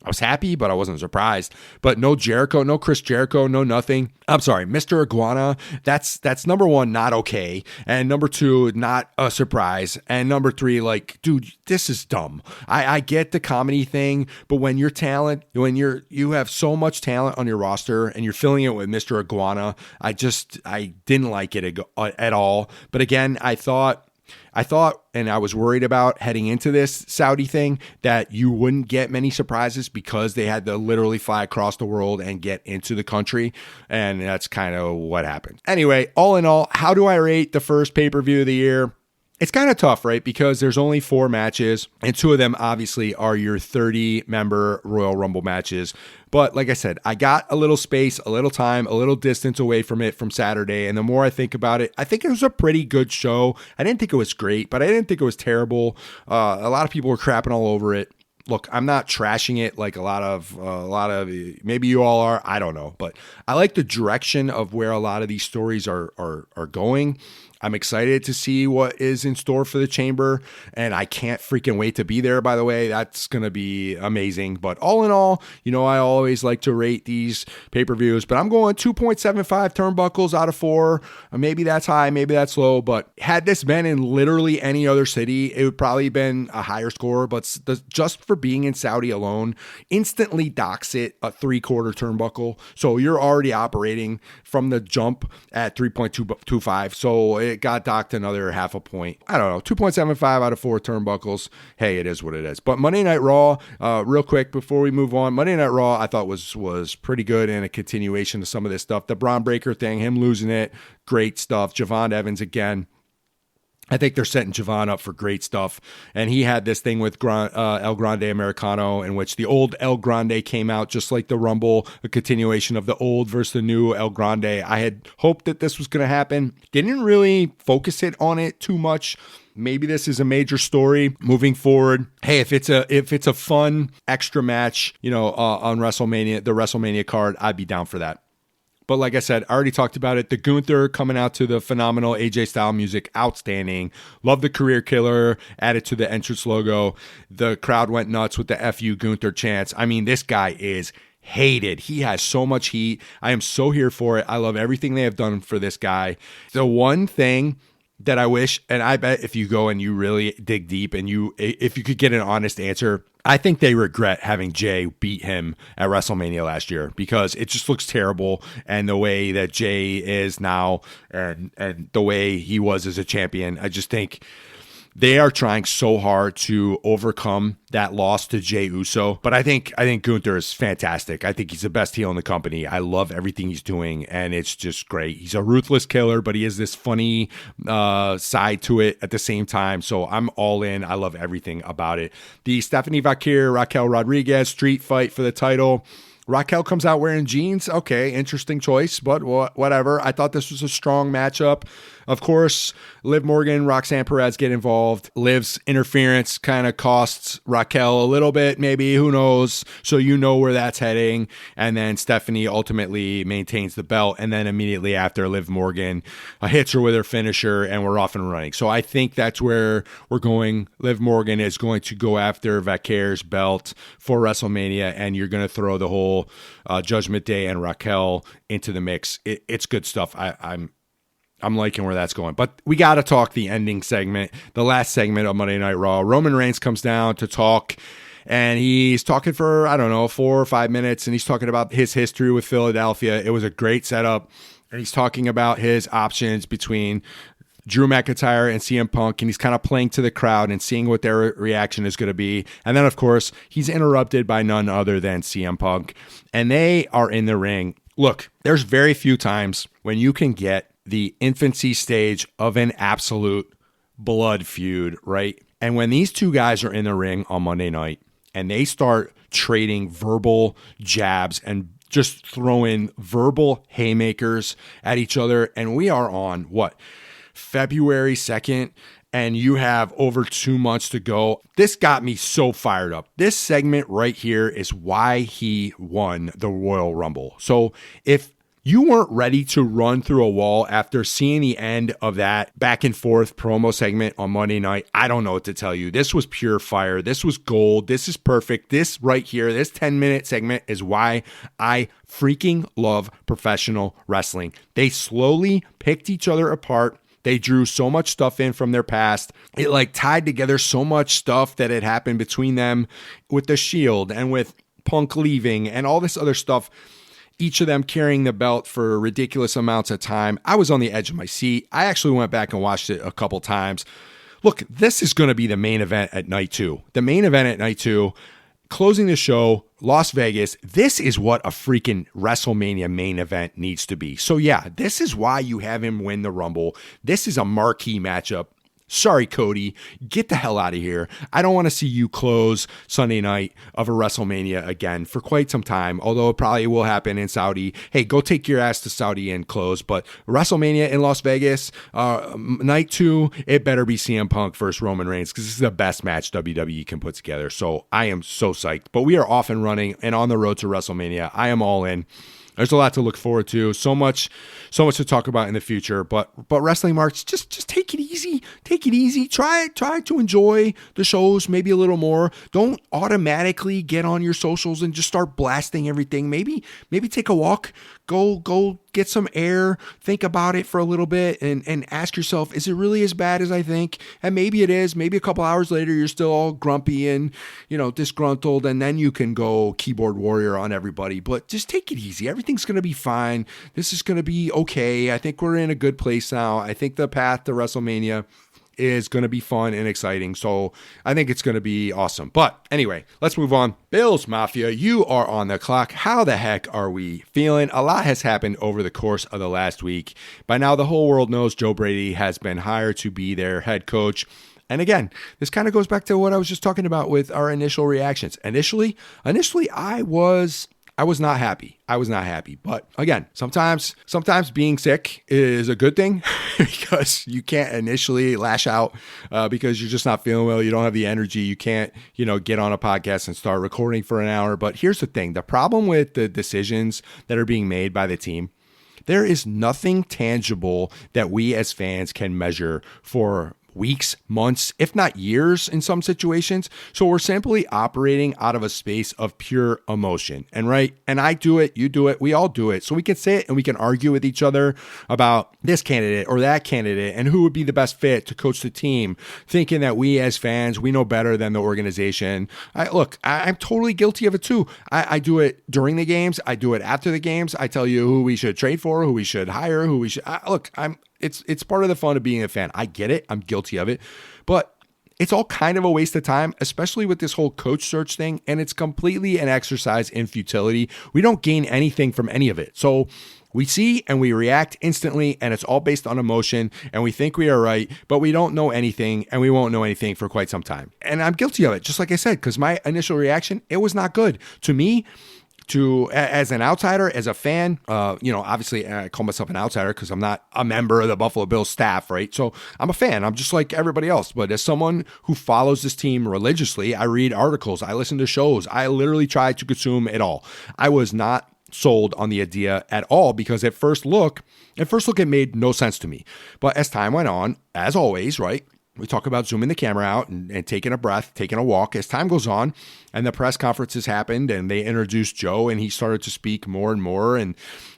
I was happy, but I wasn't surprised. But no Jericho, no Chris Jericho, no nothing. I'm sorry, Mr. Iguana. That's number one, not okay. And number two, not a surprise. And number three, like, dude, this is dumb. I get the comedy thing, but when you're talent, when you have so much talent on your roster and you're filling it with Mr. Iguana, I didn't like it at all. But again, I thought, and I was worried about heading into this Saudi thing, that you wouldn't get many surprises because they had to literally fly across the world and get into the country. And that's kind of what happened. Anyway, all in all, how do I rate the first pay-per-view of the year? It's kind of tough, right? Because there's only 4 matches, and 2 of them obviously are your 30-member Royal Rumble matches. But like I said, I got a little space, a little time, a little distance away from it from Saturday. And the more I think about it, I think it was a pretty good show. I didn't think it was great, but I didn't think it was terrible. A lot of people were crapping all over it. Look, I'm not trashing it like a lot of maybe you all are. I don't know, but I like the direction of where a lot of these stories are going. I'm excited to see what is in store for the Chamber, and I can't freaking wait to be there, by the way. That's going to be amazing. But all in all, I always like to rate these pay-per-views, but I'm going 2.75 turnbuckles out of 4. Maybe that's high, maybe that's low, but had this been in literally any other city, it would probably been a higher score, but just for being in Saudi alone, instantly docks it a 3/4 turnbuckle. So you're already operating from the jump at 3.25. So it got docked another half a point. I don't know, 2.75 out of 4 turnbuckles. Hey, it is what it is. But Monday Night Raw, real quick before we move on, Monday Night Raw I thought was pretty good and a continuation of some of this stuff. The Braun Breaker thing, him losing it, great stuff. Javon Evans again. I think they're setting Javon up for great stuff. And he had this thing with El Grande Americano, in which the old El Grande came out just like the Rumble, a continuation of the old versus the new El Grande. I had hoped that this was going to happen. Didn't really focus it on it too much. Maybe this is a major story moving forward. Hey, if it's a fun extra match, on WrestleMania, the WrestleMania card, I'd be down for that. But like I said, I already talked about it. The Gunther coming out to the phenomenal AJ style music, outstanding. Love the career killer, added to the entrance logo. The crowd went nuts with the FU Gunther chants. I mean, this guy is hated. He has so much heat. I am so here for it. I love everything they have done for this guy. The one thing that I wish, and I bet if you go and you really dig deep and if you could get an honest answer, I think they regret having Jay beat him at WrestleMania last year, because it just looks terrible. And the way that Jay is now and the way he was as a champion, I just think they are trying so hard to overcome that loss to Jey Uso. But I think Gunther is fantastic. I think he's the best heel in the company. I love everything he's doing, and it's just great. He's a ruthless killer, but he has this funny side to it at the same time. So I'm all in. I love everything about it. The Stephanie Vaquer, Raquel Rodriguez street fight for the title. Raquel comes out wearing jeans. Okay, interesting choice, but whatever. I thought this was a strong matchup. Of course, Liv Morgan, Roxanne Perez get involved. Liv's interference kind of costs Raquel a little bit, maybe, who knows? So you know where that's heading. And then Stephanie ultimately maintains the belt. And then immediately after, Liv Morgan hits her with her finisher, and we're off and running. So I think that's where we're going. Liv Morgan is going to go after Vaquer's belt for WrestleMania, and you're going to throw the whole Judgment Day and Raquel into the mix. It's good stuff. I'm liking where that's going. But we got to talk the ending segment, the last segment of Monday Night Raw. Roman Reigns comes down to talk, and he's talking for, 4 or 5 minutes, and he's talking about his history with Philadelphia. It was a great setup, and he's talking about his options between Drew McIntyre and CM Punk, and he's kind of playing to the crowd and seeing what their reaction is going to be. And then, of course, he's interrupted by none other than CM Punk, and they are in the ring. Look, there's very few times when you can get the infancy stage of an absolute blood feud, right? And when these two guys are in the ring on Monday night and they start trading verbal jabs and just throwing verbal haymakers at each other, and we are on, February 2nd, and you have over 2 months to go. This got me so fired up. This segment right here is why he won the Royal Rumble. So if you weren't ready to run through a wall after seeing the end of that back and forth promo segment on Monday night. I don't know what to tell you. This was pure fire. This was gold. This is perfect. This right here, this 10-minute segment is why I freaking love professional wrestling. They slowly picked each other apart. They drew so much stuff in from their past. It like tied together so much stuff that had happened between them with the Shield and with Punk leaving and all this other stuff. Each of them carrying the belt for ridiculous amounts of time. I was on the edge of my seat. I actually went back and watched it a couple times. Look, this is going to be the main event at night 2. The main event at night 2, closing the show, Las Vegas. This is what a freaking WrestleMania main event needs to be. So yeah, this is why you have him win the Rumble. This is a marquee matchup. Sorry, Cody, get the hell out of here. I don't want to see you close Sunday night of a WrestleMania again for quite some time, although it probably will happen in Saudi. Hey, go take your ass to Saudi and close. But WrestleMania in Las Vegas, night 2, it better be CM Punk versus Roman Reigns because this is the best match WWE can put together. So I am so psyched. But we are off and running and on the road to WrestleMania. I am all in. There's a lot to look forward to. So much to talk about in the future. But Wrestling Marks, just take it easy. Take it easy. Try to enjoy the shows maybe a little more. Don't automatically get on your socials and just start blasting everything. Maybe take a walk. Go get some air. Think about it for a little bit and ask yourself, is it really as bad as I think? And maybe it is. Maybe a couple hours later you're still all grumpy and disgruntled, and then you can go keyboard warrior on everybody. But just take it easy. Everything's going to be fine. This is going to be okay. I think we're in a good place now. I think the path to WrestleMania is going to be fun and exciting. So I think it's going to be awesome. But anyway, let's move on. Bills Mafia, you are on the clock. How the heck are we feeling? A lot has happened over the course of the last week. By now, the whole world knows Joe Brady has been hired to be their head coach. And again, this kind of goes back to what I was just talking about with our initial reactions. Initially, I was not happy. But again, sometimes being sick is a good thing because you can't initially lash out because you're just not feeling well. You don't have the energy. You can't, get on a podcast and start recording for an hour. But here's the thing. The problem with the decisions that are being made by the team, there is nothing tangible that we as fans can measure for weeks, months, if not years in some situations. So we're simply operating out of a space of pure emotion. And I do it, you do it, we all do it. So we can sit and we can argue with each other about this candidate or that candidate and who would be the best fit to coach the team, thinking that we as fans, we know better than the organization. I'm totally guilty of it too. I do it during the games. I do it after the games. I tell you who we should trade for, who we should hire, who we should. It's part of the fun of being a fan. I get it. I'm guilty of it. But it's all kind of a waste of time, especially with this whole coach search thing. And it's completely an exercise in futility. We don't gain anything from any of it. So we see and we react instantly, and it's all based on emotion, and we think we are right, but we don't know anything, and we won't know anything for quite some time. And I'm guilty of it, just like I said, because my initial reaction, it was not good. To me, as an outsider, as a fan, obviously I call myself an outsider because I'm not a member of the Buffalo Bills staff, right? So I'm a fan. I'm just like everybody else. But as someone who follows this team religiously, I read articles, I listen to shows, I literally try to consume it all. I was not sold on the idea at all because at first look, it made no sense to me. But as time went on, as always, right? We talk about zooming the camera out and taking a breath, taking a walk. As time goes on and the press conferences happened and they introduced Joe and he started to speak more and more, and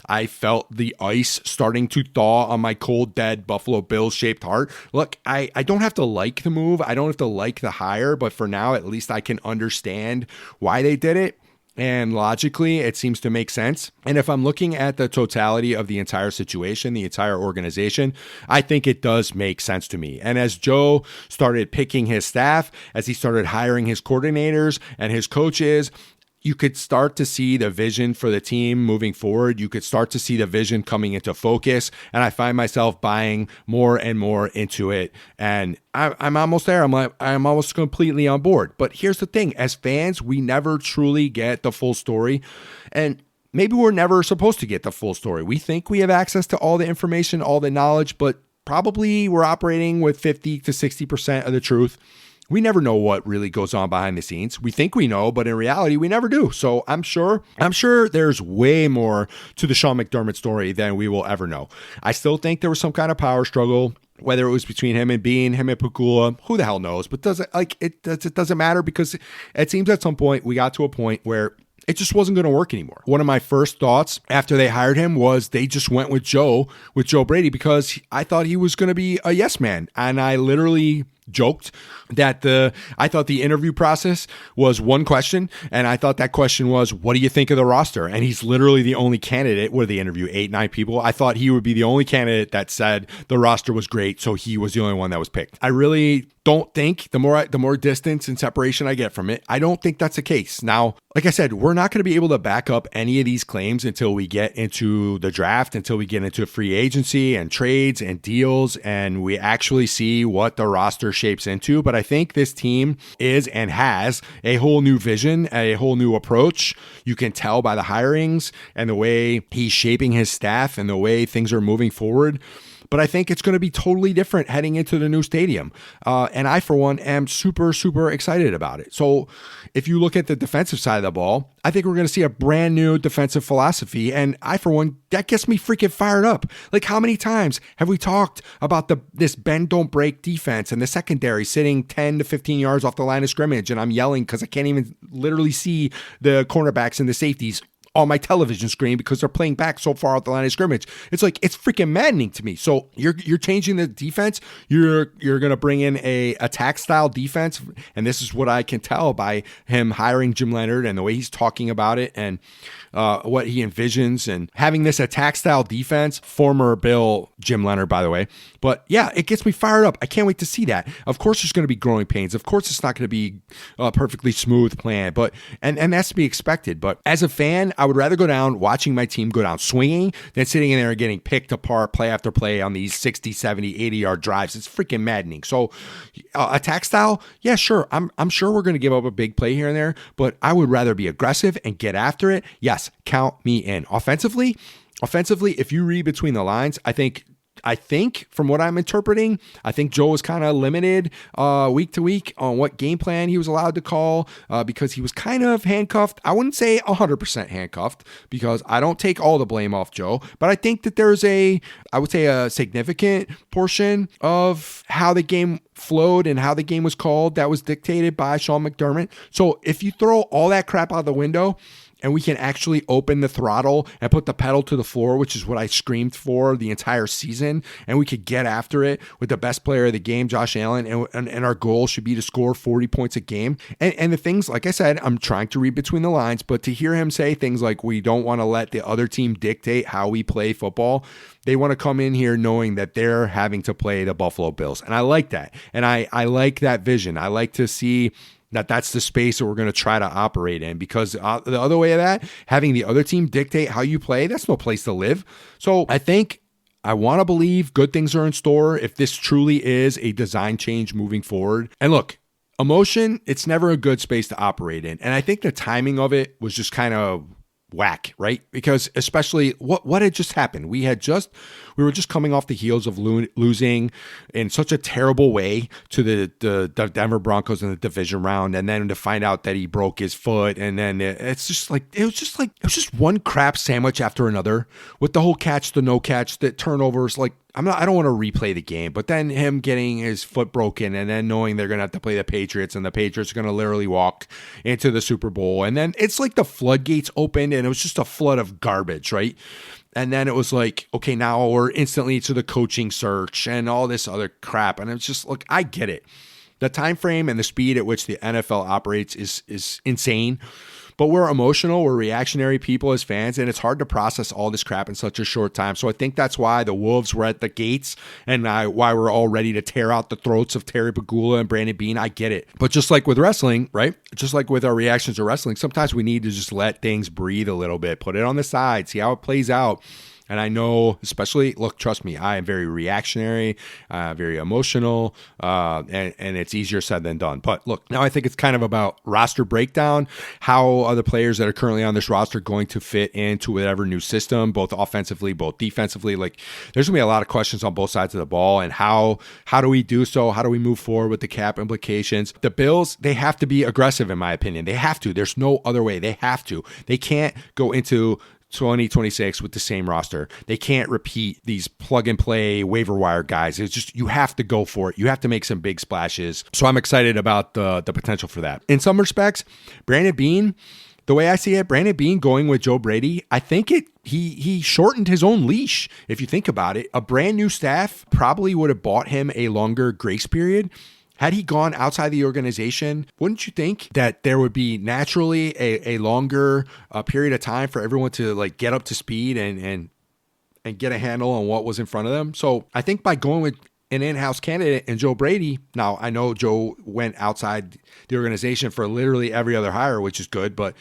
I felt the ice starting to thaw on my cold, dead Buffalo Bills shaped heart. Look, I don't have to like the move. I don't have to like the hire, but for now, at least I can understand why they did it. And logically, it seems to make sense. And if I'm looking at the totality of the entire situation, the entire organization, I think it does make sense to me. And as Joe started picking his staff, as he started hiring his coordinators and his coaches, you could start to see the vision for the team moving forward. You could start to see the vision coming into focus. And I find myself buying more and more into it. And I'm almost there. I'm almost completely on board. But here's the thing. As fans, we never truly get the full story. And maybe we're never supposed to get the full story. We think we have access to all the information, all the knowledge, but probably we're operating with 50 to 60% of the truth. we never know what really goes on behind the scenes. We think we know, but in reality, we never do. So I'm sure there's way more to the Sean McDermott story than we will ever know. I still think there was some kind of power struggle, whether it was between him and Bean, him and Pagula, who the hell knows? But it doesn't matter, because it seems at some point we got to a point where it just wasn't going to work anymore. One of my first thoughts after they hired him was they just went with Joe Brady, because I thought he was going to be a yes man. And I literally joked that I thought the interview process was one question, and I thought that question was, what do you think of the roster? And he's literally the only candidate. What did they interview? 8-9 people. I thought he would be the only candidate that said the roster was great, so he was the only one that was picked. I really don't think, the more distance and separation I get from it, I don't think that's the case. Now, like I said, we're not going to be able to back up any of these claims until we get into the draft, until we get into free agency and trades and deals, and we actually see what the roster shapes into. But I think this team is and has a whole new vision, a whole new approach. You can tell by the hirings and the way he's shaping his staff and the way things are moving forward. But I think it's going to be totally different heading into the new stadium. And I, for one, am super, super excited about it. So if you look at the defensive side of the ball, I think we're going to see a brand new defensive philosophy. And I, for one, that gets me freaking fired up. Like, how many times have we talked about this bend, don't break defense and the secondary sitting 10 to 15 yards off the line of scrimmage? And I'm yelling because I can't even literally see the cornerbacks and the safeties on my television screen because they're playing back so far out the line of scrimmage. It's like, it's freaking maddening to me. So you're changing the defense. You're going to bring in a attack style defense. And this is what I can tell by him hiring Jim Leonhard and the way he's talking about it and what he envisions and having this attack style defense. Former Bill Jim Leonhard, by the way. But yeah, it gets me fired up. I can't wait to see that. Of course, there's going to be growing pains. Of course, it's not going to be a perfectly smooth plan, but and that's to be expected. But as a fan, I would rather go down watching my team go down swinging than sitting in there and getting picked apart play after play on these 60, 70, 80-yard drives. It's freaking maddening. So attack style, yeah, sure. I'm sure we're going to give up a big play here and there, but I would rather be aggressive and get after it. Yes, count me in. Offensively, if you read between the lines, I think from what I'm interpreting, I think Joe was kind of limited week to week on what game plan he was allowed to call because he was kind of handcuffed. I wouldn't say 100% handcuffed because I don't take all the blame off Joe, but I think that there's a significant portion of how the game flowed and how the game was called that was dictated by Sean McDermott. So if you throw all that crap out the window, and we can actually open the throttle and put the pedal to the floor, which is what I screamed for the entire season, and we could get after it with the best player of the game, Josh Allen, and our goal should be to score 40 points a game. And the things, like I said, I'm trying to read between the lines, but to hear him say things like we don't want to let the other team dictate how we play football, they want to come in here knowing that they're having to play the Buffalo Bills. And I like that. And I like that vision. I like to see that's the space that we're going to try to operate in, because the other way of that, having the other team dictate how you play, that's no place to live. So I want to believe good things are in store if this truly is a design change moving forward. And look, emotion, it's never a good space to operate in. And I think the timing of it was just kind of whack, right? Because especially what had just happened. We were just coming off the heels of losing in such a terrible way to the Denver Broncos in the division round, and then to find out that he broke his foot, and then it was just one crap sandwich after another with the whole catch, the no catch, the turnovers. Like, I don't want to replay the game, but then him getting his foot broken and then knowing they're going to have to play the Patriots and the Patriots are going to literally walk into the Super Bowl. And then it's like the floodgates opened and it was just a flood of garbage, right? And then it was like, okay, now we're instantly to the coaching search and all this other crap. And it's just, look, I get it. The time frame and the speed at which the NFL operates is insane. But we're emotional, we're reactionary people as fans, and it's hard to process all this crap in such a short time. So I think that's why the Wolves were at the gates and why we're all ready to tear out the throats of Terry Pagula and Brandon Beane. I get it. But just like with wrestling, right? Just like with our reactions to wrestling, sometimes we need to just let things breathe a little bit, put it on the side, see how it plays out. And I know, especially, look, trust me, I am very reactionary, very emotional, and it's easier said than done. But look, now I think it's kind of about roster breakdown. How are the players that are currently on this roster going to fit into whatever new system, both offensively, both defensively? Like, there's going to be a lot of questions on both sides of the ball, and how do we do so? How do we move forward with the cap implications? The Bills, they have to be aggressive, in my opinion. They have to. There's no other way. They have to. They can't go into 2026 with the same roster. They can't repeat these plug and play waiver wire guys. It's just, you have to go for it. You have to make some big splashes. So I'm excited about the potential for that. In some respects, Brandon Beane, the way I see it, Brandon Beane going with Joe Brady, I think he shortened his own leash. If you think about it, a brand new staff probably would have bought him a longer grace period. Had he gone outside the organization, wouldn't you think that there would be naturally a longer period of time for everyone to like get up to speed and get a handle on what was in front of them? So I think by going with an in-house candidate and Joe Brady, now I know Joe went outside the organization for literally every other hire, which is good, but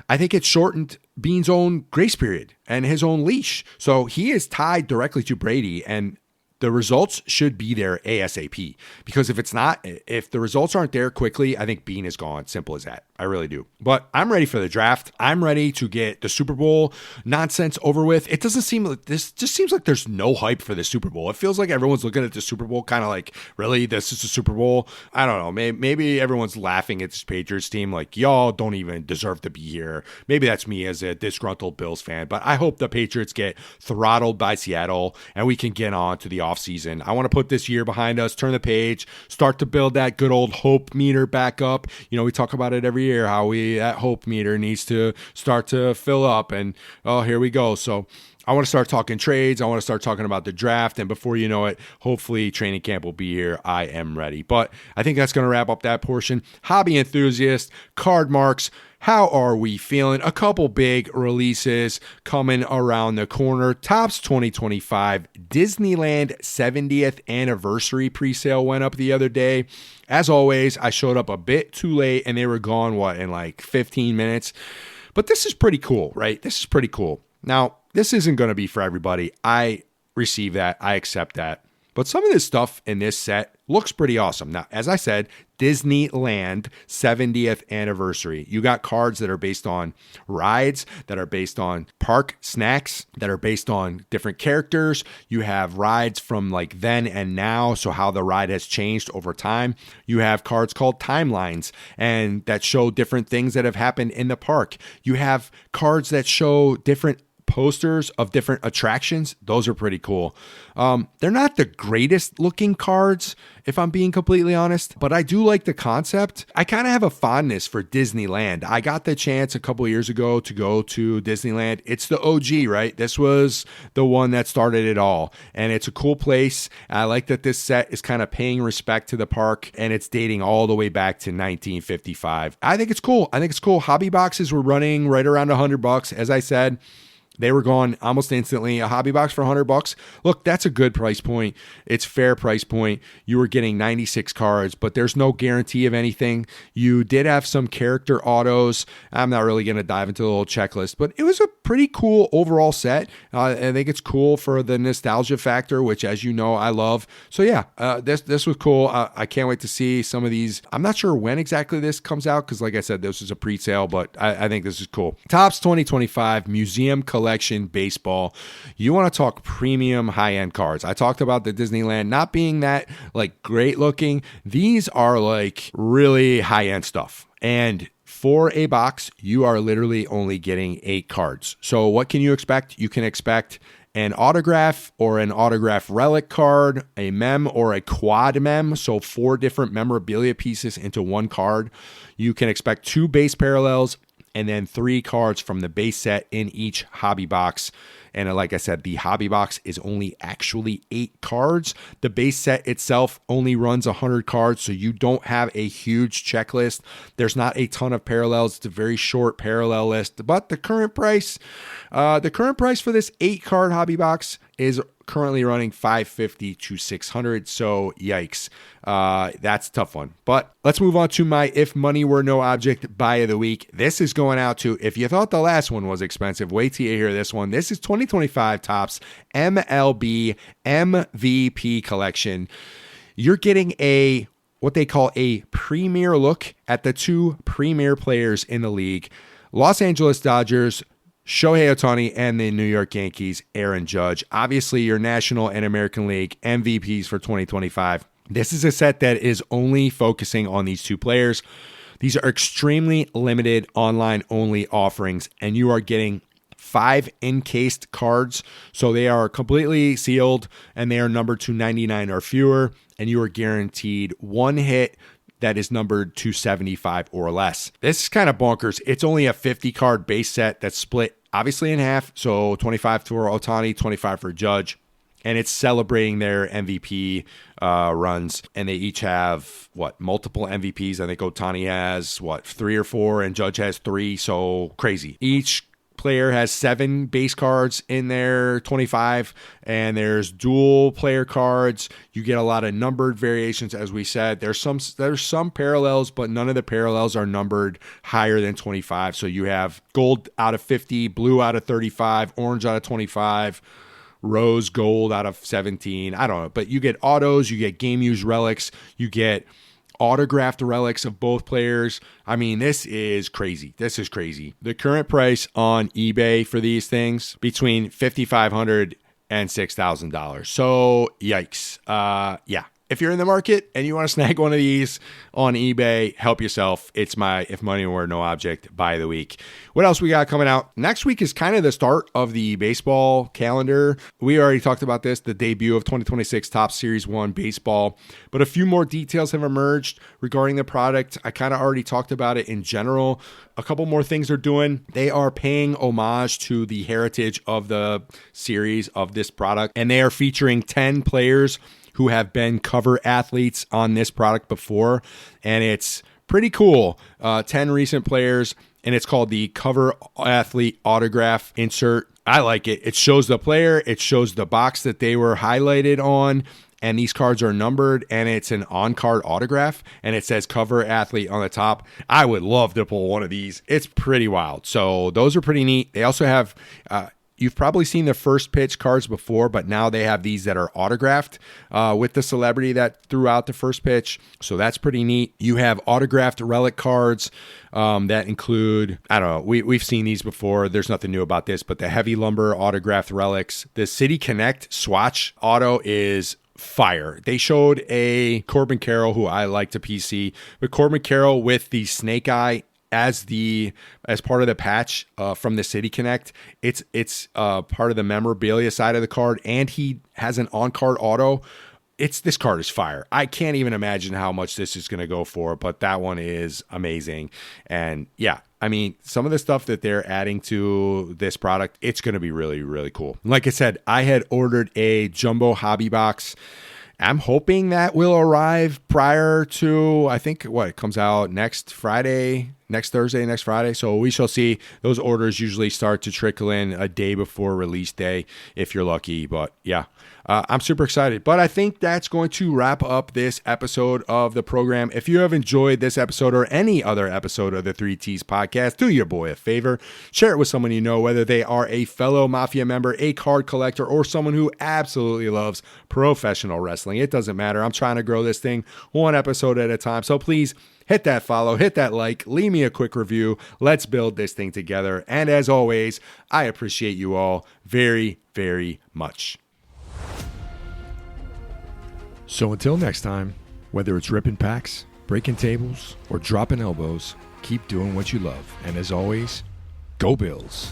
I think it shortened Beane's own grace period and his own leash. So he is tied directly to Brady, and the results should be there ASAP, because if it's not, if the results aren't there quickly, I think Beane is gone. Simple as that. I really do. But I'm ready for the draft. I'm ready to get the Super Bowl nonsense over with. It doesn't seem like this just seems like there's no hype for the Super Bowl. It feels like everyone's looking at the Super Bowl kind of like, really, this is the Super Bowl? I don't know. Maybe everyone's laughing at this Patriots team like, y'all don't even deserve to be here. Maybe that's me as a disgruntled Bills fan, but I hope the Patriots get throttled by Seattle and we can get on to the offseason. I want to put this year behind us, turn the page, start to build that good old hope meter back up. You know, we talk about it every year, how that hope meter needs to start to fill up, and here we go. So I want to start talking trades. I want to start talking about the draft, and before you know it, hopefully training camp will be here. I am ready. But I think that's going to wrap up that portion. Hobby enthusiast, card marks, how are we feeling? A couple big releases coming around the corner. Topps 2025 Disneyland 70th anniversary presale went up the other day. As always, I showed up a bit too late and they were gone, in like 15 minutes. But this is pretty cool, right? This is pretty cool. Now, this isn't going to be for everybody. I receive that. I accept that. But some of this stuff in this set looks pretty awesome. Now, as I said, Disneyland 70th anniversary. You got cards that are based on rides, that are based on park snacks, that are based on different characters. You have rides from like then and now, so how the ride has changed over time. You have cards called timelines and that show different things that have happened in the park. You have cards that show different posters of different attractions. Those are pretty cool. They're not the greatest looking cards, if I'm being completely honest, but I do like the concept. I kind of have a fondness for Disneyland. I got the chance a couple years ago to go to Disneyland. It's the OG, right? This was the one that started it all, and it's a cool place. I like that this set is kind of paying respect to the park, and it's dating all the way back to 1955. I think it's cool. Hobby boxes were running right around $100. As I said, they were gone almost instantly. A hobby box for $100. Look, that's a good price point. It's fair price point. You were getting 96 cards, but there's no guarantee of anything. You did have some character autos. I'm not really going to dive into the whole checklist, but it was a pretty cool overall set. I think it's cool for the nostalgia factor, which, as you know, I love. So yeah, this was cool. I can't wait to see some of these. I'm not sure when exactly this comes out because, like I said, this is a pre-sale, but I think this is cool. Topps 2025 Museum Collection Baseball. You want to talk premium high-end cards. I talked about the Disneyland not being that like great looking. These are like really high-end stuff. And for a box, you are literally only getting 8 cards. So what can you expect? You can expect an autograph or an autograph relic card, a mem or a quad mem, so 4 different memorabilia pieces into one card. You can expect 2 base parallels, and then 3 cards from the base set in each hobby box. And like I said, the hobby box is only actually 8 cards. The base set itself only runs 100 cards, so you don't have a huge checklist. There's not a ton of parallels. It's a very short parallel list. But the current price for this 8-card hobby box is currently running $550 to $600. So yikes. That's a tough one. But let's move on to my If Money Were No Object Buy of the Week. This is going out to, if you thought the last one was expensive, wait till you hear this one. This is 20 2025 Topps MLB MVP collection. You're getting what they call a premier look at the two premier players in the league, Los Angeles Dodgers, Shohei Ohtani, and the New York Yankees, Aaron Judge. Obviously, your National and American League MVPs for 2025. This is a set that is only focusing on these two players. These are extremely limited online-only offerings, and you are getting 5 encased cards. So they are completely sealed, and they are numbered to 99 or fewer, and you are guaranteed one hit that is numbered to 75 or less. This is kind of bonkers. It's only a 50-card base set that's split, obviously, in half. So 25 for Ohtani, 25 for Judge. And it's celebrating their MVP runs. And they each have, multiple MVPs. I think Ohtani has, 3 or 4, and Judge has 3. So crazy. Each player has 7 base cards in their 25, and there's dual player cards. You get a lot of numbered variations, as we said. There's some parallels, but none of the parallels are numbered higher than 25. So you have gold out of 50, blue out of 35, orange out of 25, rose gold out of 17. I don't know, but you get autos, you get game used relics, you get autographed relics of both players. I mean, this is crazy. The current price on eBay for these things between $5,500 and $6,000. So yikes. Yeah. If you're in the market and you want to snag one of these on eBay, help yourself. It's my If Money Were No Object buy of the week. What else we got coming out? Next week is kind of the start of the baseball calendar. We already talked about this, the debut of 2026 Topps Series 1 baseball, but a few more details have emerged regarding the product. I kind of already talked about it in general. A couple more things they're doing. They are paying homage to the heritage of the series of this product, and they are featuring 10 players who have been cover athletes on this product before, and it's pretty cool. 10 recent players, and it's called the Cover Athlete Autograph Insert. I like it. It shows the player, it shows the box that they were highlighted on, and these cards are numbered, and it's an on-card autograph, and it says Cover Athlete on the top. I would love to pull one of these. It's pretty wild. So those are pretty neat. They also have... You've probably seen the first pitch cards before, but now they have these that are autographed with the celebrity that threw out the first pitch. So that's pretty neat. You have autographed relic cards that include, I don't know, we've seen these before. There's nothing new about this, but the Heavy Lumber autographed relics. The City Connect swatch auto is fire. They showed a Corbin Carroll, who I like to PC, but Corbin Carroll with the snake eye as part of the patch from the City Connect. It's part of the memorabilia side of the card, and he has an on-card auto. This card is fire. I can't even imagine how much this is going to go for, but that one is amazing. And yeah, I mean, some of the stuff that they're adding to this product, it's going to be really, really cool. Like I said, I had ordered a jumbo hobby box. I'm hoping that will arrive prior to, I think, it comes out next Thursday, next Friday. So we shall see. Those orders usually start to trickle in a day before release day if you're lucky. But yeah, I'm super excited. But I think that's going to wrap up this episode of the program. If you have enjoyed this episode or any other episode of the 3Ts podcast, do your boy a favor. Share it with someone you know, whether they are a fellow Mafia member, a card collector, or someone who absolutely loves professional wrestling. It doesn't matter. I'm trying to grow this thing one episode at a time. So please hit that follow, hit that like, leave me a quick review. Let's build this thing together. And as always, I appreciate you all very, very much. So until next time, whether it's ripping packs, breaking tables, or dropping elbows, keep doing what you love. And as always, go Bills.